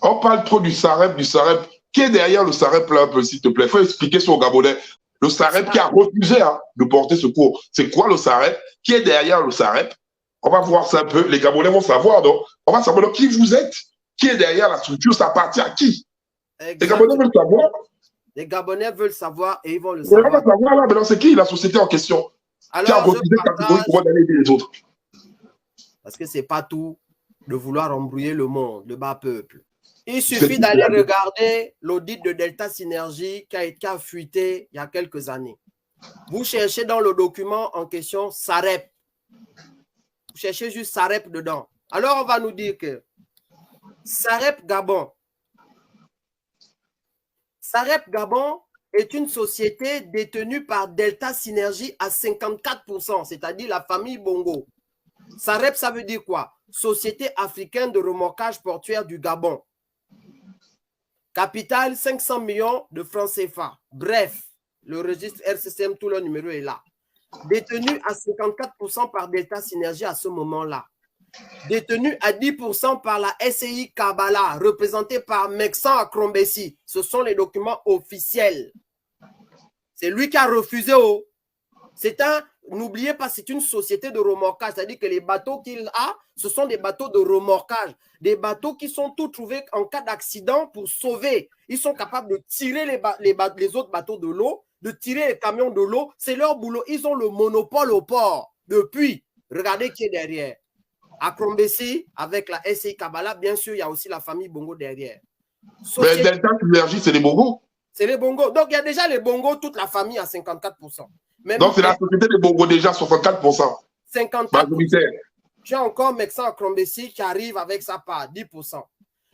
On parle trop du SAREP, du SAREP. Qui est derrière le SAREP là, s'il te plaît? Il faut expliquer ça aux Gabonais. Le SAREP qui a refusé de porter secours. C'est quoi le SAREP? Qui est derrière le SAREP? On va voir ça un peu. Les Gabonais vont savoir. Donc, on va savoir donc, qui vous êtes. Qui est derrière la structure? Ça appartient à qui? Exactement. Les Gabonais veulent savoir. Les Gabonais veulent savoir et ils vont le savoir. On va savoir là, maintenant c'est qui la société en question? Alors, qui a refusé catégoriquement d'aller aider les autres? Parce que c'est pas tout de vouloir embrouiller le monde, le bas peuple. Il suffit d'aller regarder l'audit de Delta Synergie qui a fuité il y a quelques années. Vous cherchez dans le document en question SAREP. Vous cherchez juste SAREP dedans. Alors, on va nous dire que SAREP Gabon. SAREP Gabon est une société détenue par Delta Synergie à 54%, c'est-à-dire la famille Bongo. SAREP, ça veut dire quoi? Société africaine de remorquage portuaire du Gabon. Capital, 500 millions de francs CFA. Bref, le registre RCCM, tout le numéro est là. Détenu à 54% par Delta Synergie à ce moment-là. Détenu à 10% par la SCI Kabbalah, représentée par Mexan Akrombessi. Ce sont les documents officiels. C'est lui qui a refusé. N'oubliez pas, c'est une société de remorquage. C'est-à-dire que les bateaux qu'il a, ce sont des bateaux de remorquage. Des bateaux qui sont tous trouvés en cas d'accident pour sauver. Ils sont capables de tirer les autres bateaux de l'eau, de tirer les camions de l'eau. C'est leur boulot. Ils ont le monopole au port. Depuis, regardez qui est derrière. Akrombessi, avec la SCI Kabbalah, bien sûr, il y a aussi la famille Bongo derrière. Mais Delta Synergie, c'est les Bongos. C'est les Bongos. Donc, il y a déjà les Bongos, toute la famille à 54%. Même donc, c'est la société des Bongos déjà, 64%. 54%. Majoritaire. Tu as encore Mexan Akrombessi qui arrive avec sa part, 10%.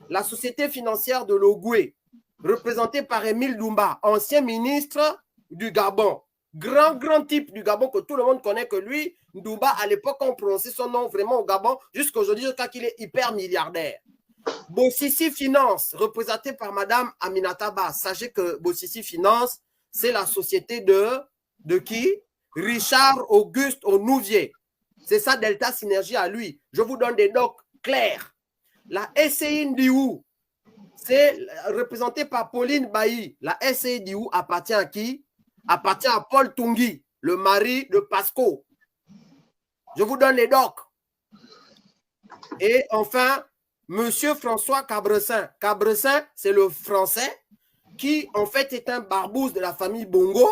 La société financière de l'Ogoué, représentée par Émile Doumba, ancien ministre du Gabon. Grand type du Gabon que tout le monde connaît, que lui, Doumba, à l'époque, on prononçait son nom vraiment au Gabon, jusqu'à aujourd'hui, jusqu'à qu'il est hyper milliardaire. Bossissi Finance, représentée par Madame Aminata Ba. Sachez que Bossissi Finance, c'est la société de qui? Richard Auguste Onouvier. C'est ça, Delta Synergie à lui. Je vous donne des docs clairs. La SCI Ndiou, c'est représenté par Pauline Bailly. La SCI Ndiou appartient à qui? Appartient à Paul Tungi, le mari de Pasco. Je vous donne les docs. Et enfin, Monsieur François Cabressin. Cabressin, c'est le français qui, en fait, est un barbouze de la famille Bongo.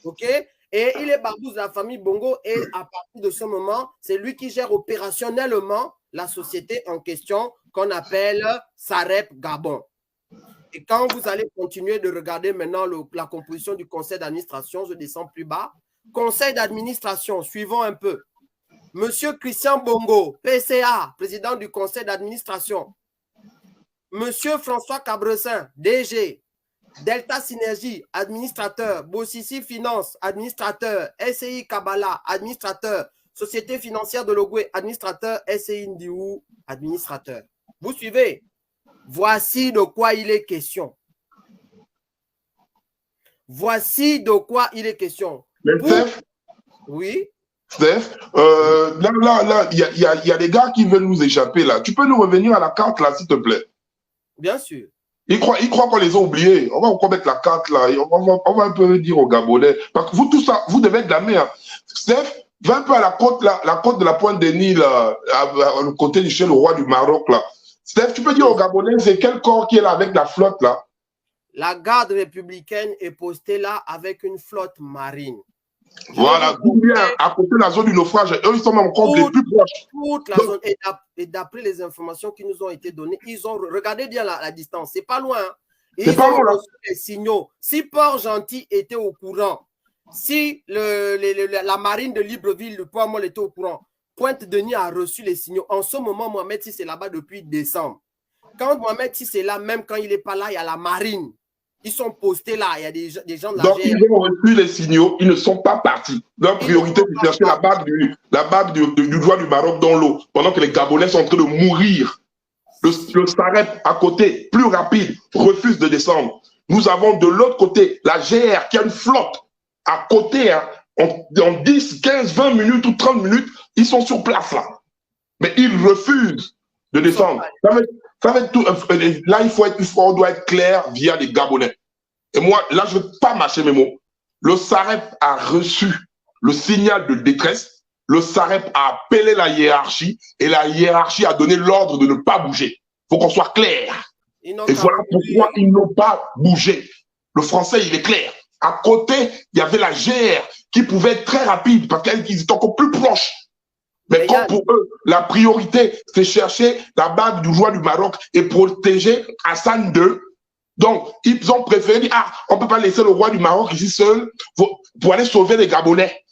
OK? Et il est barbouze de la famille Bongo. Et à partir de ce moment, c'est lui qui gère opérationnellement la société en question qu'on appelle SAREP Gabon. Et quand vous allez continuer de regarder maintenant la composition du conseil d'administration, je descends plus bas. Conseil d'administration, suivons un peu. Monsieur Christian Bongo, PCA, président du conseil d'administration. Monsieur François Cabressin, DG. Delta Synergie, administrateur. Bossissi Finance, administrateur. SCI Kabbalah, administrateur. Société financière de l'Ogoué, administrateur. SCI Ndiou, administrateur. Vous suivez? Voici de quoi il est question. Voici de quoi il est question. Mais Steph, oui. Steph, là, il y a des gars qui veulent nous échapper là. Tu peux nous revenir à la carte là, s'il te plaît? Bien sûr. Ils croient qu'on les a oubliés. On va encore mettre la carte là. Et on va un peu dire aux Gabonais. Parce que vous, tout ça, vous devez être de la mer. Steph, va un peu à la côte de la Pointe-Denis, là, à côté du chez le roi du Maroc là. Steph, tu peux dire aux Gabonais, c'est quel corps qui est là avec la flotte là? La garde républicaine est postée là avec une flotte marine. Voilà, bien à côté de la zone du naufrage. Eux, ils sont encore les plus proches. Toute la zone. Et d'après les informations qui nous ont été données, ils ont regardé bien la distance. C'est pas loin. Hein. Ils ont reçu les signaux. Si Port-Gentil était au courant, si la marine de Libreville, le Port-Mol était au courant, Pointe-Denis a reçu les signaux. En ce moment, Mohamed Sissé est là-bas depuis décembre. Quand Mohamed Sissé est là, même quand il n'est pas là, il y a la marine. Ils sont postés là, il y a des gens de la Donc, ils ont reçu les signaux, ils ne sont pas partis. Leur priorité, c'est de chercher la bague du doigt du Maroc dans l'eau, pendant que les Gabonais sont en train de mourir. Le SAREP, à côté, plus rapide, refuse de descendre. Nous avons de l'autre côté la GR qui a une flotte à côté, hein, en 10, 15, 20 minutes ou 30 minutes, ils sont sur place là. Mais ils refusent de descendre. Ça va être tout, là, on doit être clair via les Gabonais. Et moi, là, je ne veux pas mâcher mes mots. Le SAREP a reçu le signal de détresse. Le SAREP a appelé la hiérarchie et la hiérarchie a donné l'ordre de ne pas bouger. Il faut qu'on soit clair. Et voilà pourquoi ils n'ont pas bougé. Le français, il est clair. À côté, il y avait la GR qui pouvait être très rapide parce qu'ils étaient encore plus proches. Mais comme pour eux, la priorité, c'est chercher la bague du roi du Maroc et protéger Hassan II. Donc, ils ont préféré dire, ah, on ne peut pas laisser le roi du Maroc ici seul pour aller sauver les Gabonais.